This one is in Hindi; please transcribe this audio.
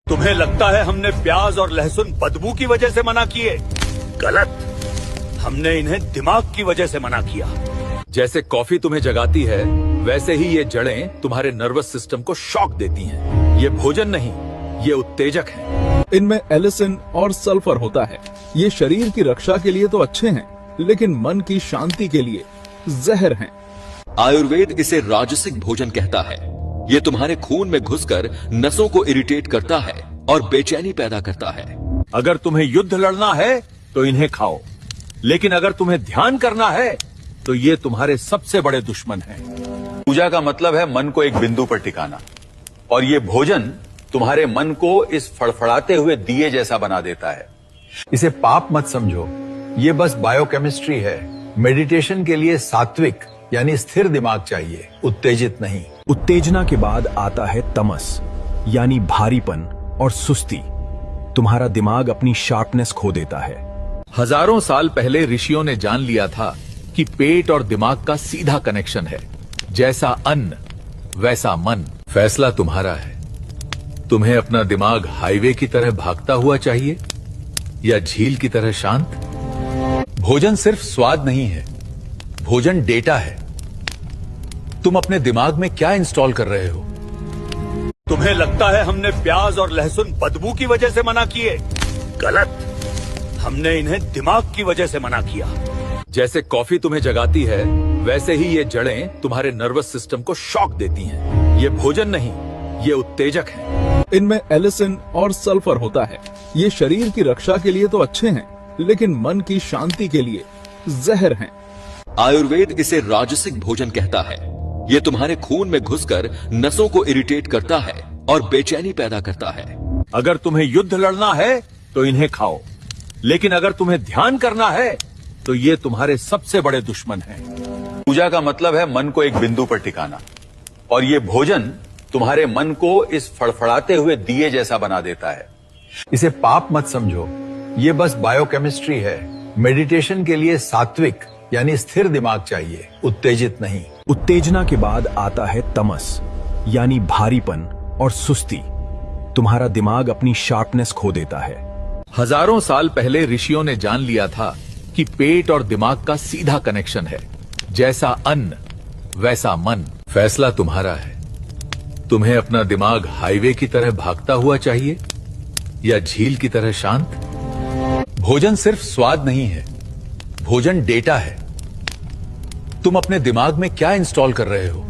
तुम्हें लगता है हमने प्याज और लहसुन बदबू की वजह से मना किए? गलत। हमने इन्हें दिमाग की वजह से मना किया। जैसे कॉफी तुम्हें जगाती है, वैसे ही ये जड़ें तुम्हारे नर्वस सिस्टम को शॉक देती हैं। ये भोजन नहीं, ये उत्तेजक है। इनमें एलिसिन और सल्फर होता है। ये शरीर की रक्षा के लिए तो अच्छे हैं, लेकिन मन की शांति के लिए जहर हैं। आयुर्वेद इसे राजसिक भोजन कहता है। ये तुम्हारे खून में घुसकर नसों को इरिटेट करता है और बेचैनी पैदा करता है। अगर तुम्हें युद्ध लड़ना है तो इन्हें खाओ, लेकिन अगर तुम्हें ध्यान करना है तो ये तुम्हारे सबसे बड़े दुश्मन हैं। पूजा का मतलब है मन को एक बिंदु पर टिकाना, और ये भोजन तुम्हारे मन को इस फड़फड़ाते हुए दिए जैसा बना देता है। इसे पाप मत समझो, ये बस बायोकेमिस्ट्री है। मेडिटेशन के लिए सात्विक यानी स्थिर दिमाग चाहिए, उत्तेजित नहीं। उत्तेजना के बाद आता है तमस, यानी भारीपन और सुस्ती। तुम्हारा दिमाग अपनी शार्पनेस खो देता है। हजारों साल पहले ऋषियों ने जान लिया था कि पेट और दिमाग का सीधा कनेक्शन है। जैसा अन्न वैसा मन। फैसला तुम्हारा है। तुम्हें अपना दिमाग हाईवे की तरह भागता हुआ चाहिए या झील की तरह शांत? भोजन सिर्फ स्वाद नहीं है, भोजन डेटा है। तुम अपने दिमाग में क्या इंस्टॉल कर रहे हो? तुम्हें लगता है हमने प्याज और लहसुन बदबू की वजह से मना किए? गलत। हमने इन्हें दिमाग की वजह से मना किया। जैसे कॉफी तुम्हें जगाती है, वैसे ही ये जड़ें तुम्हारे नर्वस सिस्टम को शॉक देती हैं। ये भोजन नहीं, ये उत्तेजक है। इनमें एलिसिन और सल्फर होता है। ये शरीर की रक्षा के लिए तो अच्छे हैं, लेकिन मन की शांति के लिए जहर हैं। आयुर्वेद इसे राजसिक भोजन कहता है। ये तुम्हारे खून में घुसकर नसों को इरिटेट करता है और बेचैनी पैदा करता है। अगर तुम्हें युद्ध लड़ना है तो इन्हें खाओ, लेकिन अगर तुम्हें ध्यान करना है तो ये तुम्हारे सबसे बड़े दुश्मन हैं। पूजा का मतलब है मन को एक बिंदु पर टिकाना, और ये भोजन तुम्हारे मन को इस फड़फड़ाते हुए दिए जैसा बना देता है। इसे पाप मत समझो, ये बस बायोकेमिस्ट्री है। मेडिटेशन के लिए सात्विक यानी स्थिर दिमाग चाहिए, उत्तेजित नहीं। उत्तेजना के बाद आता है तमस, यानी भारीपन और सुस्ती। तुम्हारा दिमाग अपनी शार्पनेस खो देता है। हजारों साल पहले ऋषियों ने जान लिया था कि पेट और दिमाग का सीधा कनेक्शन है। जैसा अन्न वैसा मन। फैसला तुम्हारा है। तुम्हें अपना दिमाग हाईवे की तरह भागता हुआ चाहिए या झील की तरह शांत? भोजन सिर्फ स्वाद नहीं है, भोजन डेटा है। तुम अपने दिमाग में क्या इंस्टॉल कर रहे हो?